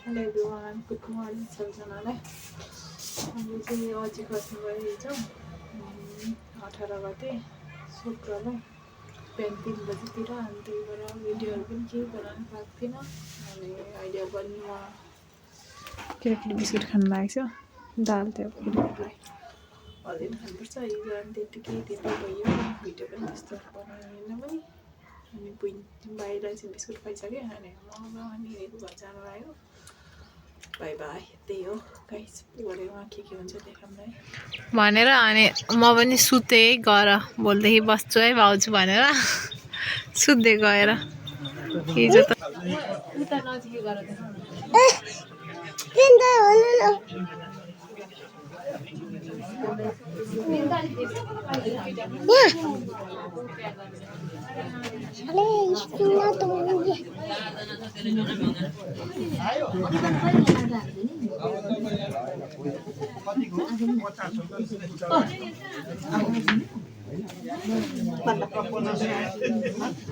Hello everyone, good morning सबैजनालाई। हामीले चाहिँ अझै खस्नुभयो हिजो 18 गते शुक्रबार बिहान 3 बजीतिर। अनि त्यही भएर भिडियोहरू पनि केही बनाउनु पाएको थिएन। अनि अहिले पनि म केटाकेटी बिस्कुट खानु लागेको छु। दाल थियो केटाकेटीलाई अलिअलि खानुपर्छ। हिजो अनि त्यति भयो, भिडियो पनि त्यस्तो बनाएन पनि। अनि बाहिर चाहिँ बिस्कुट खाइसक्यो। अनि म निनीको घर जानु लाग्यो। By by. त्यही हो गाइस, भरेमा के हुन्छ देखाउँदै भनेर। अनि म पनि सुतेँ गएर भोलिदेखि बस्छु है भाउजू भनेर सुत्दै गएर। हिजो त उता नजिकै गएर देखाउनु।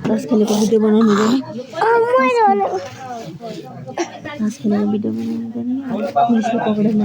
दस खेलेको भिडियो बनाउनु हुँदैन। दस खेलेको भिडियो बनाउनु हुँदैन। पुलिसले पक्रेन।